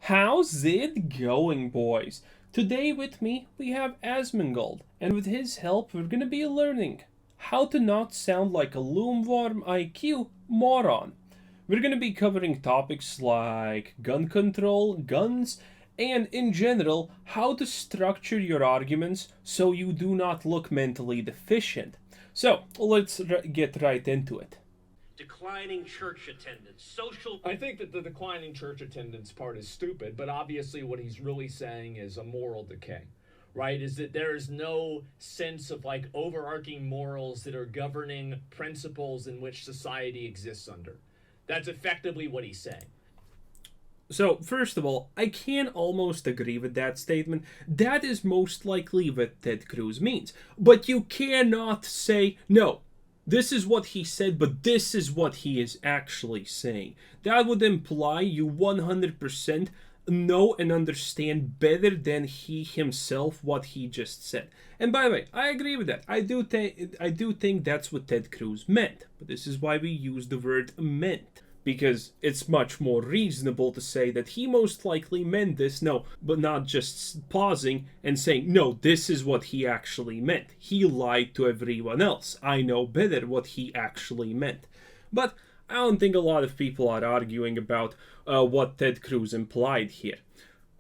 How's it going, boys? Today with me we have Asmongold, and with his help we're gonna be learning how to not sound like a lukewarm IQ moron. We're gonna be covering topics like gun control, guns, and in general, how to structure your arguments so you do not look mentally deficient. So, let's get right into it. Declining church attendance, social. I think that the declining church attendance part is stupid, but obviously what he's really saying is a moral decay, right? Is that there is no sense of like overarching morals that are governing principles in which society exists under. That's effectively what he's saying. So, first of all, I can almost agree with that statement. That is most likely what Ted Cruz means. But you cannot say, no, this is what he said, but this is what he is actually saying. That would imply you 100% know and understand better than he himself what he just said. And by the way, I agree with that. I do think that's what Ted Cruz meant. But this is why we use the word meant, because it's much more reasonable to say that he most likely meant this, no, but not just pausing and saying, no, this is what he actually meant. He lied to everyone else. I know better what he actually meant. But I don't think a lot of people are arguing about what Ted Cruz implied here.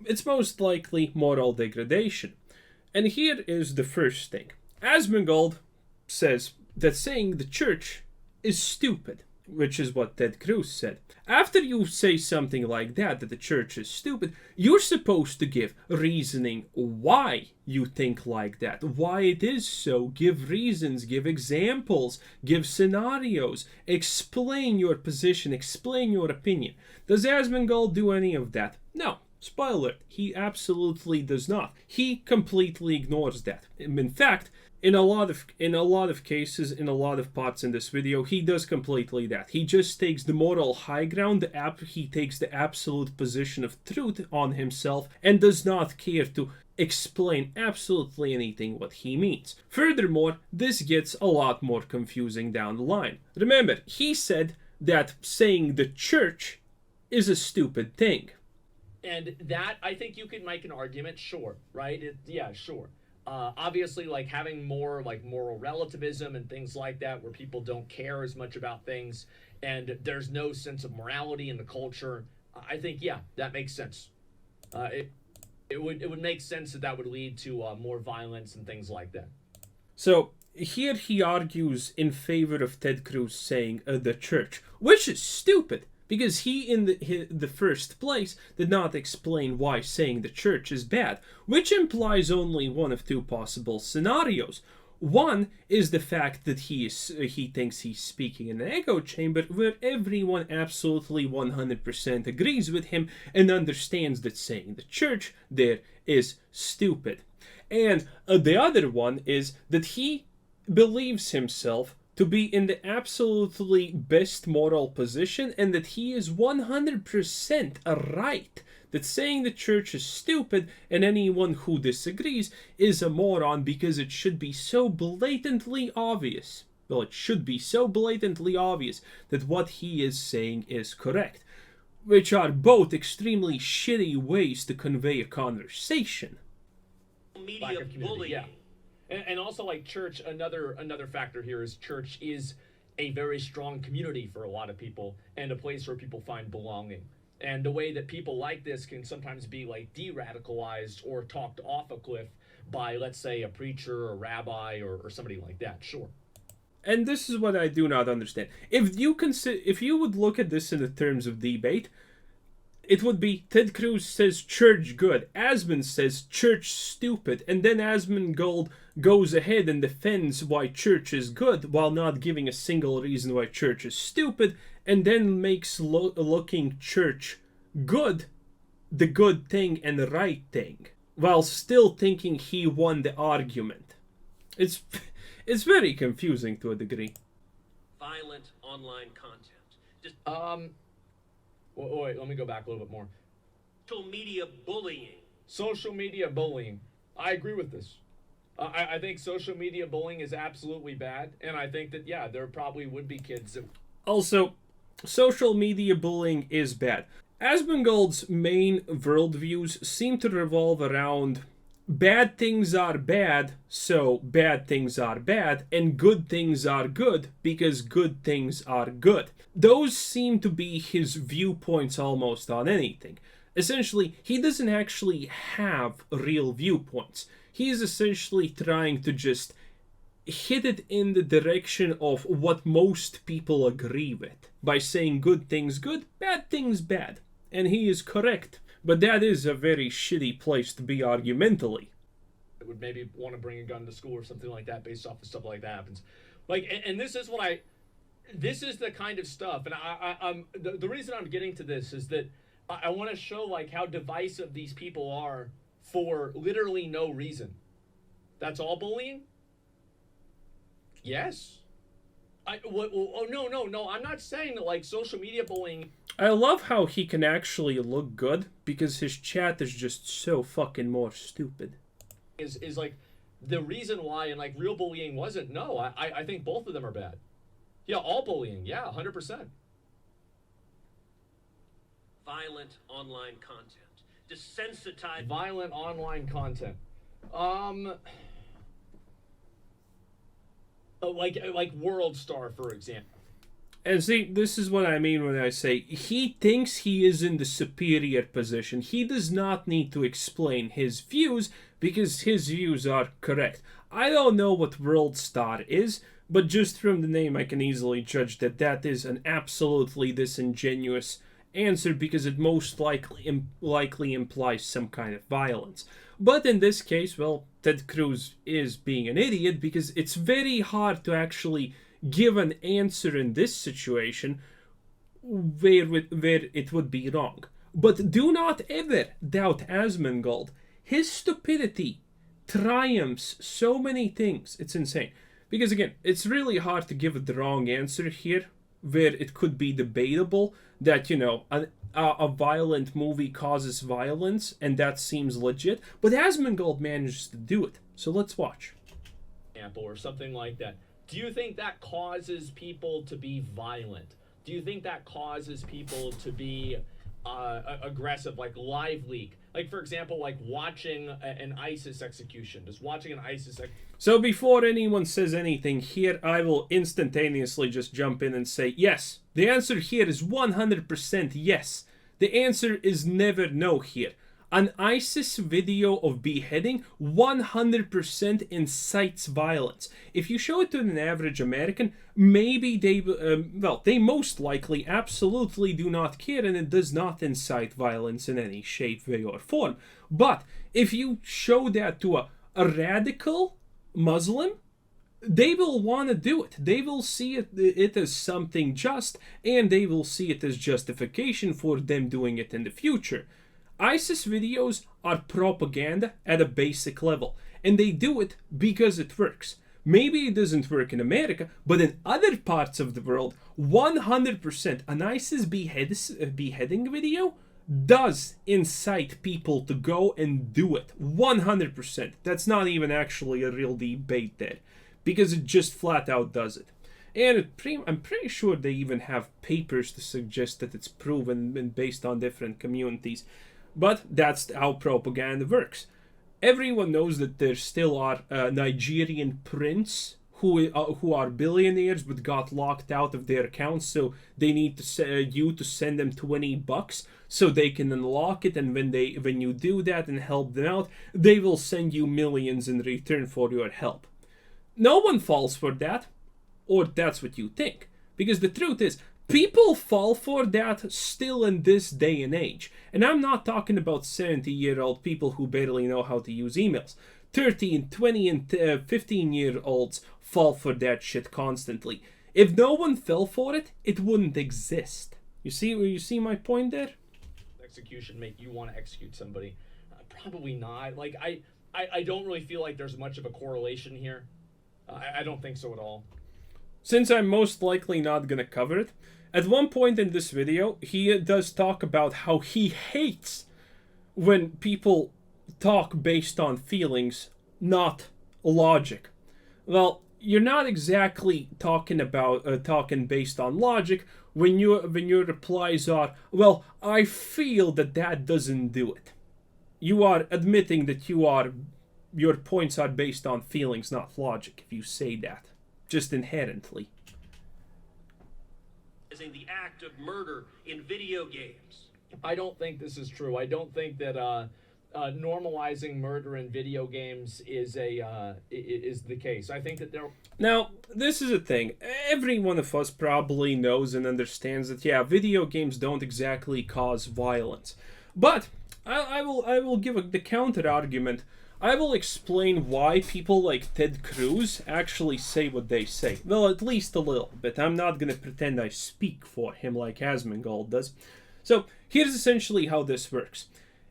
It's most likely moral degradation. And here is the first thing. Asmongold says that saying the church is stupid, which is what Ted Cruz said. After you say something like that the church is stupid, you're supposed to give reasoning why you think like that, why it is so. Give reasons, give examples, give scenarios, explain your position, explain your opinion. Does Asmongold do any of that? No. Spoiler, he absolutely does not. He completely ignores that. In fact, in a lot of cases, in a lot of parts in this video, he does completely that. He just takes the moral high ground, he takes the absolute position of truth on himself, and does not care to explain absolutely anything what he means. Furthermore, this gets a lot more confusing down the line. Remember, he said that saying the church is a stupid thing. And that, I think you could make an argument, sure, right? Yeah, sure. Obviously, like having more like moral relativism and things like that, where people don't care as much about things, and there's no sense of morality in the culture. I think, yeah, that makes sense. It would make sense that would lead to more violence and things like that. So here he argues in favor of Ted Cruz saying the church, which is stupid. Because he, in the first place, did not explain why saying the church is bad, which implies only one of two possible scenarios. One is the fact that he thinks he's speaking in an echo chamber where everyone absolutely 100% agrees with him and understands that saying the church there is stupid. And the other one is that he believes himself to be in the absolutely best moral position and that he is 100% right. That saying the church is stupid and anyone who disagrees is a moron because it should be so blatantly obvious. Well, it should be so blatantly obvious that what he is saying is correct. Which are both extremely shitty ways to convey a conversation. Media bullying. Yeah. And also, like, church, another factor here is church is a very strong community for a lot of people and a place where people find belonging. And the way that people like this can sometimes be, like, de-radicalized or talked off a cliff by, let's say, a preacher, a rabbi, or somebody like that, sure. And this is what I do not understand. If you would look at this in the terms of debate, it would be Ted Cruz says church good, Asmon says church stupid, and then Asmongold goes ahead and defends why church is good while not giving a single reason why church is stupid, and then makes looking church good the good thing and the right thing, while still thinking he won the argument. It's very confusing to a degree. Violent online content. Just Wait, let me go back a little bit more. social media bullying. Social media bullying. I agree with this. I think social media bullying is absolutely bad, and I think that, yeah, there probably would be kids that... Also, social media bullying is bad. Asmongold's main worldviews seem to revolve around bad things are bad, so bad things are bad, and good things are good because good things are good. Those seem to be his viewpoints almost on anything. Essentially, he doesn't actually have real viewpoints. He is essentially trying to just hit it in the direction of what most people agree with by saying good things good, bad things bad. And he is correct. But that is a very shitty place to be argumentally. I would maybe want to bring a gun to school or something like that based off of stuff like that happens. Like, and this is what this is the kind of stuff, and I'm the reason I'm getting to this is that I want to show like how divisive these people are for literally no reason. That's all bullying? Yes. No. I'm not saying that like social media bullying. I love how he can actually look good because his chat is just so fucking more stupid. Is like the reason why, and like real bullying wasn't. No, I think both of them are bad. Yeah, all bullying. Yeah, 100%. Violent online content. Desensitize. Violent online content. Like World Star, for example. And see, this is what I mean when I say he thinks he is in the superior position. He does not need to explain his views because his views are correct. I don't know what World Star is, but just from the name I can easily judge that that is an absolutely disingenuous answer because it most likely implies some kind of violence. But in this case, well, Ted Cruz is being an idiot because it's very hard to actually give an answer in this situation where it would be wrong. But do not ever doubt Asmongold. His stupidity triumphs so many things. It's insane. Because again, it's really hard to give the wrong answer here where it could be debatable that, you know, a violent movie causes violence and that seems legit. But Asmongold manages to do it. So let's watch. Or something like that. Do you think that causes people to be violent? Do you think that causes people to be aggressive, like live leak? Like, for example, like watching an ISIS execution. Just watching an ISIS So before anyone says anything here, I will instantaneously just jump in and say, yes, the answer here is 100% yes. The answer is never no here. An ISIS video of beheading 100% incites violence. If you show it to an average American, maybe they most likely absolutely do not care and it does not incite violence in any shape, way, or form. But if you show that to a radical Muslim, they will want to do it. They will see it as something just, and they will see it as justification for them doing it in the future. ISIS videos are propaganda at a basic level, and they do it because it works. Maybe it doesn't work in America, but in other parts of the world, 100% an ISIS beheading video does incite people to go and do it. 100%. That's not even actually a real debate there, because it just flat out does it. And I'm pretty sure they even have papers to suggest that it's proven and based on different communities. But that's how propaganda works. Everyone knows that there still are Nigerian princes who are billionaires but got locked out of their accounts, so they need you to send them $20 so they can unlock it, and when you do that and help them out, they will send you millions in return for your help. No one falls for that, or that's what you think, because the truth is, people fall for that still in this day and age. And I'm not talking about 70-year-old people who barely know how to use emails. 13, 20, and 15-year-olds fall for that shit constantly. If no one fell for it, it wouldn't exist. You see my point there? Execution make you want to execute somebody? Probably not. Like, I don't really feel like there's much of a correlation here. I don't think so at all. Since I'm most likely not gonna cover it, at one point in this video, he does talk about how he hates when people talk based on feelings, not logic. Well, you're not exactly talking about talking based on logic when your replies are, well, I feel that that doesn't do it. You are admitting that your points are based on feelings, not logic, if you say that, just inherently. The act of murder in video games. I don't think this is true. I don't think that normalizing murder in video games is the case. I think that there. Now, this is a thing. Every one of us probably knows and understands that, yeah, video games don't exactly cause violence. But I will give the counter argument. I will explain why people like Ted Cruz actually say what they say. Well, at least a little bit. I'm not gonna pretend I speak for him like Asmongold does. So, here's essentially how this works.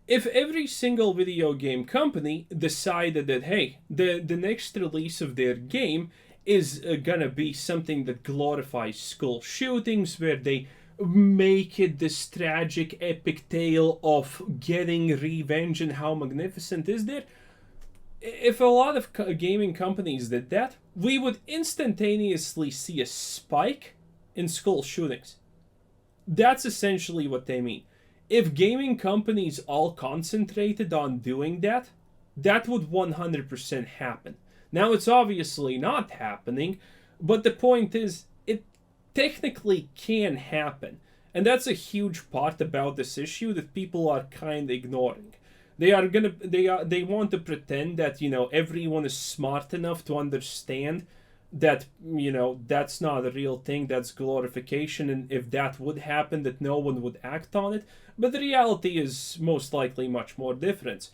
If every single video game company decided that, hey, the next release of their game is gonna be something that glorifies school shootings, where they make it this tragic epic tale of getting revenge and how magnificent is there, if a lot of gaming companies did that, we would instantaneously see a spike in school shootings. That's essentially what they mean. If gaming companies all concentrated on doing that, that would 100% happen. Now, it's obviously not happening, but the point is, it technically can happen. And that's a huge part about this issue that people are kind of ignoring. They want to pretend that, everyone is smart enough to understand that, that's not a real thing, that's glorification, and if that would happen, that no one would act on it. But the reality is most likely much more different.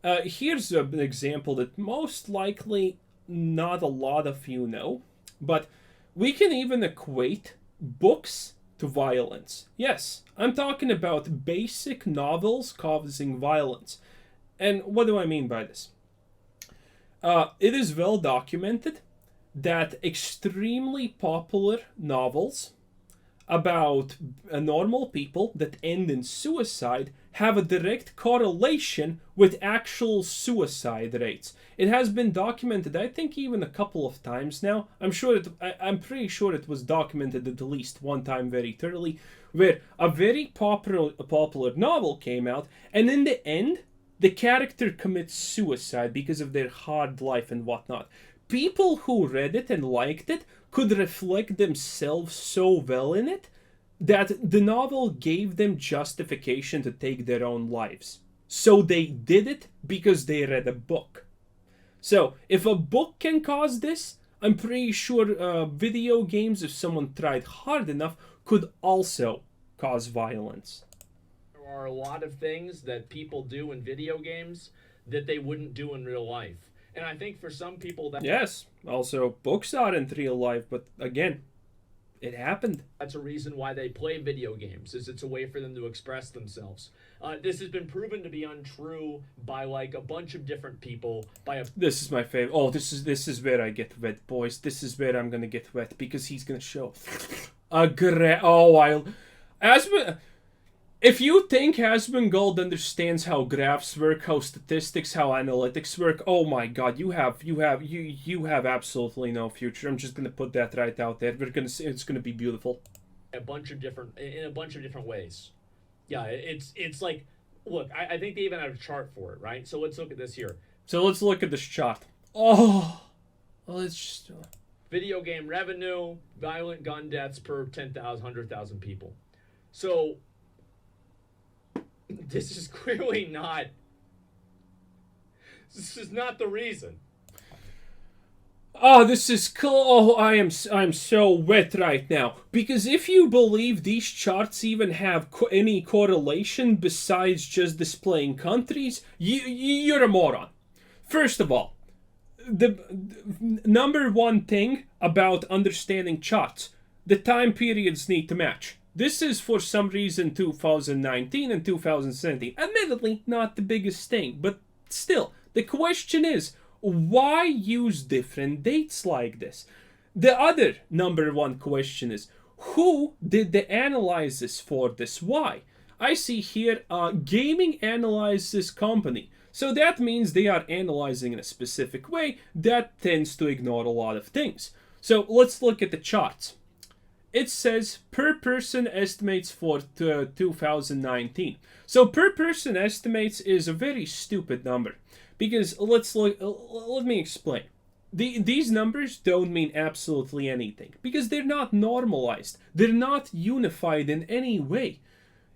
Here's an example that most likely not a lot of you know, but we can even equate books to violence. Yes, I'm talking about basic novels causing violence. And what do I mean by this? It is well documented that extremely popular novels about normal people that end in suicide have a direct correlation with actual suicide rates. It has been documented, I think, even a couple of times now. I'm pretty sure it was documented at least one time very thoroughly, where a very popular novel came out, and in the end, the character commits suicide because of their hard life and whatnot. People who read it and liked it could reflect themselves so well in it that the novel gave them justification to take their own lives. So they did it because they read a book. So if a book can cause this, I'm pretty sure video games, if someone tried hard enough, could also cause violence. There are a lot of things that people do in video games that they wouldn't do in real life. And I think for some people that... Yes, also books aren't real life, but again, it happened. That's a reason why they play video games, is it's a way for them to express themselves. This has been proven to be untrue by like a bunch of different people. This is my favorite. Oh, this is where I get wet, boys. This is where I'm gonna get wet because he's gonna show If you think Asmongold understands how graphs work, how statistics, how analytics work, oh my god, you have absolutely no future. I'm just gonna put that right out there. It's gonna be beautiful. In a bunch of different ways. Yeah, it's like, look, I think they even have a chart for it, right? So let's look at this here. So let's look at this chart. Oh, let's just video game revenue, violent gun deaths per 10,000, 100,000 people. So this is clearly not. This is not the reason. Oh, this is cool. Oh, I'm so wet right now. Because if you believe these charts even have any correlation besides just displaying countries, you're a moron. First of all, the number one thing about understanding charts, the time periods need to match. This is for some reason 2019 and 2017. Admittedly, not the biggest thing, but still, the question is, why use different dates like this? The other number one question is, who did the analysis for this? Why? I see here gaming analyzes company. So that means they are analyzing in a specific way that tends to ignore a lot of things. So let's look at the charts. It says per person estimates for 2019. So per person estimates is a very stupid number because let me explain. These numbers don't mean absolutely anything because they're not normalized. They're not unified in any way.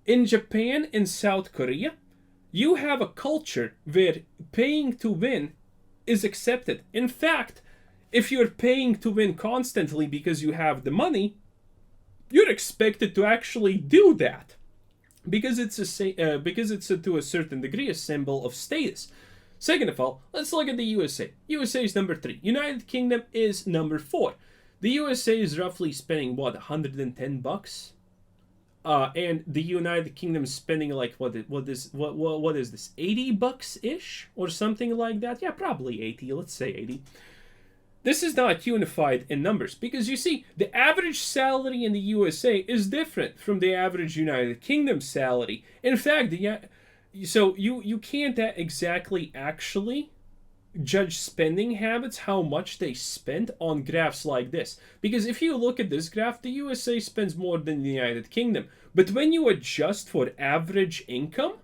In Japan and South Korea, you have a culture where paying to win is accepted. In fact, if you're paying to win constantly because you have the money, you're expected to actually do that because it's to a certain degree a symbol of status. Second of all, let's look at the USA. USA is number 3. United Kingdom is number 4. The USA is roughly spending what, $110? And the United Kingdom is spending like what is this, $80 ish or something like that? Yeah, probably 80. Let's say 80. This is not unified in numbers because you see, the average salary in the USA is different from the average United Kingdom salary. In fact, so you can't exactly actually judge spending habits, how much they spend on graphs like this. Because if you look at this graph, the USA spends more than the United Kingdom. But when you adjust for average income,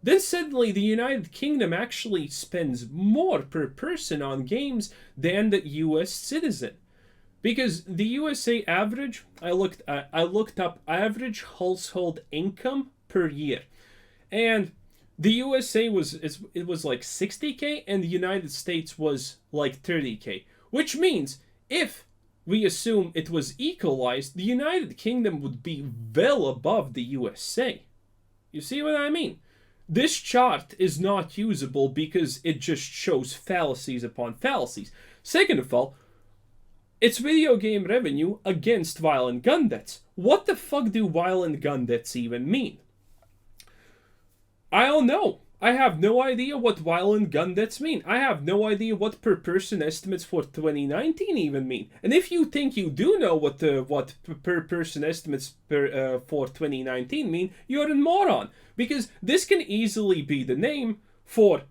then suddenly the United Kingdom actually spends more per person on games than the US citizen. Because the USA average, I looked up average household income per year. And the USA was like 60K and the United States was like 30K. Which means if we assume it was equalized, the United Kingdom would be well above the USA. You see what I mean? This chart is not usable because it just shows fallacies upon fallacies. Second of all, it's video game revenue against violent gun debts. What the fuck do violent gun debts even mean? I don't know. I have no idea what violent gun debts mean. I have no idea what per person estimates for 2019 even mean. And if you think you do know what per person estimates for 2019 mean, you're a moron. Because this can easily be the name for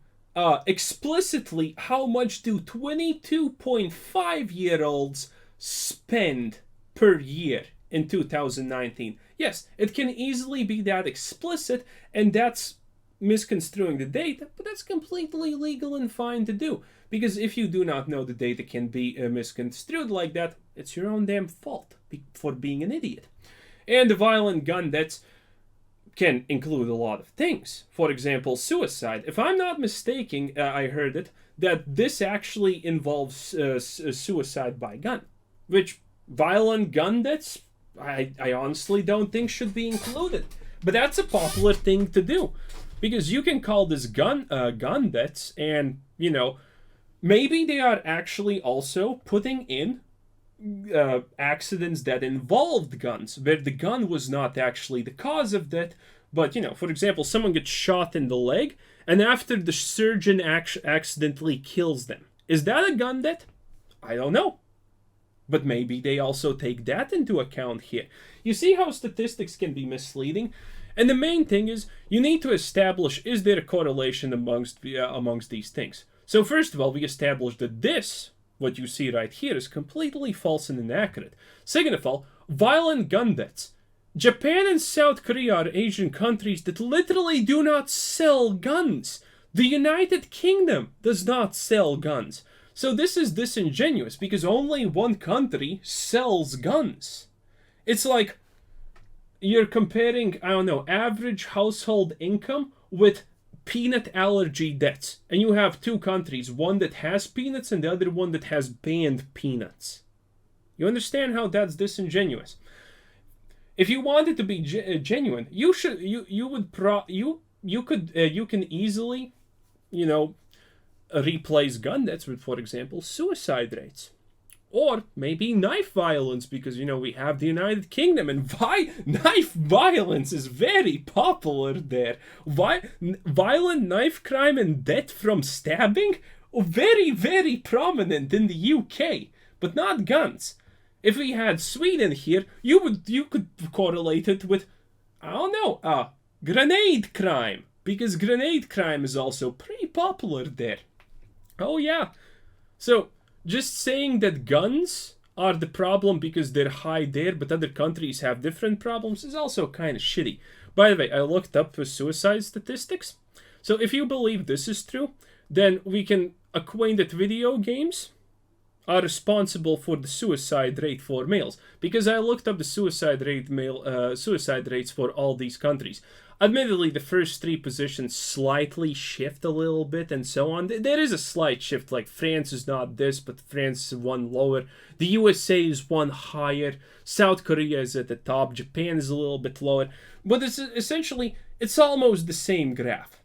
explicitly how much do 22.5-year-olds spend per year in 2019. Yes, it can easily be that explicit, and that's misconstruing the data, but that's completely legal and fine to do. Because if you do not know the data can be misconstrued like that, it's your own damn fault for being an idiot. And the violent gun debts can include a lot of things. For example, suicide. If I'm not mistaken, I heard it, that this actually involves suicide by gun. Which violent gun debts, I honestly don't think should be included. But that's a popular thing to do. Because you can call this gun debts, and, you know, maybe they are actually also putting in accidents that involved guns, where the gun was not actually the cause of that, but, you know, for example, someone gets shot in the leg, and after the surgeon accidentally kills them. Is that a gun debt? I don't know. But maybe they also take that into account here. You see how statistics can be misleading? And the main thing is, you need to establish, is there a correlation amongst these things? So first of all, we established that this, what you see right here, is completely false and inaccurate. Second of all, violent gun debts. Japan and South Korea are Asian countries that literally do not sell guns. The United Kingdom does not sell guns. So this is disingenuous because only one country sells guns. It's like you're comparing, I don't know, average household income with peanut allergy debts. And you have two countries, one that has peanuts and the other one that has banned peanuts. You understand how that's disingenuous? If you wanted to be genuine, you can easily, you know, replace gun debts with, for example, suicide rates. Or maybe knife violence, because, you know, we have the United Kingdom, and knife violence is very popular there. Violent knife crime and death from stabbing, very, very prominent in the UK, but not guns. If we had Sweden here, you could correlate it with, I don't know, Grenade crime, because grenade crime is also pretty popular there. Oh yeah. So, just saying that guns are the problem because they're high there, but other countries have different problems is also kind of shitty. By the way, I looked up the suicide statistics. So if you believe this is true, then we can acquaint that video games are responsible for the suicide rate for males, because I looked up the suicide rates for all these countries. Admittedly, the first three positions slightly shift a little bit and so on. There is a slight shift, like France is not this, but France is one lower. The USA is one higher. South Korea is at the top. Japan is a little bit lower. But it's essentially, it's almost the same graph.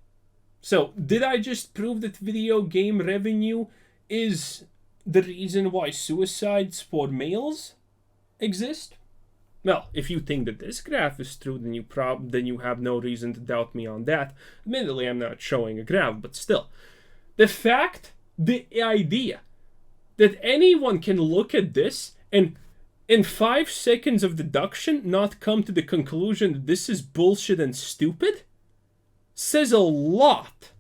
So, did I just prove that video game revenue is the reason why suicides for males exist? Well, if you think that this graph is true, then you have no reason to doubt me on that. Admittedly, I'm not showing a graph, but still. The idea that anyone can look at this and in 5 seconds of deduction not come to the conclusion that this is bullshit and stupid says a lot.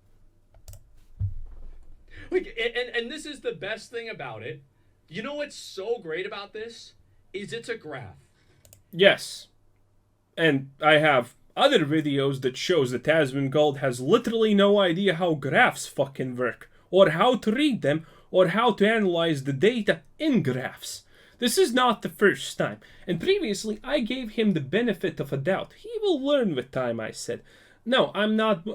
Like, and this is the best thing about it. You know what's so great about this? Is it's a graph. Yes. And I have other videos that shows that Asmongold has literally no idea how graphs fucking work, or how to read them, or how to analyze the data in graphs. This is not the first time, and previously I gave him the benefit of a doubt. He will learn with time, I said. No, I'm not.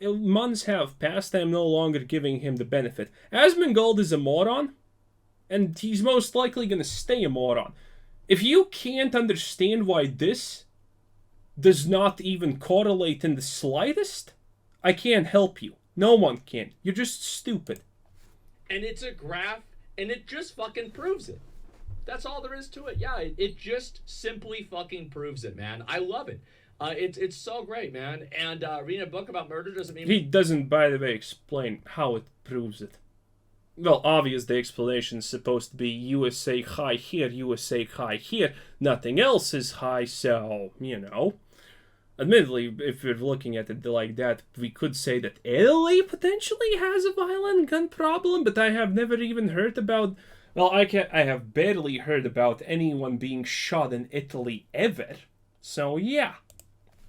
Months have passed, I'm no longer giving him the benefit. Asmongold is a moron, and he's most likely gonna stay a moron. If you can't understand why this does not even correlate in the slightest, I can't help you. No one can. You're just stupid. And it's a graph, and it just fucking proves it. That's all there is to it. Yeah, it just simply fucking proves it, man. I love it. It's so great, man. And reading a book about murder doesn't mean... He doesn't, by the way, explain how it proves it. Well, obvious the explanation is supposed to be USA high here, USA high here. Nothing else is high, so, you know. Admittedly, if you're looking at it like that, we could say that Italy potentially has a violent gun problem, but I have never even heard about... Well, I have barely heard about anyone being shot in Italy ever. So, yeah.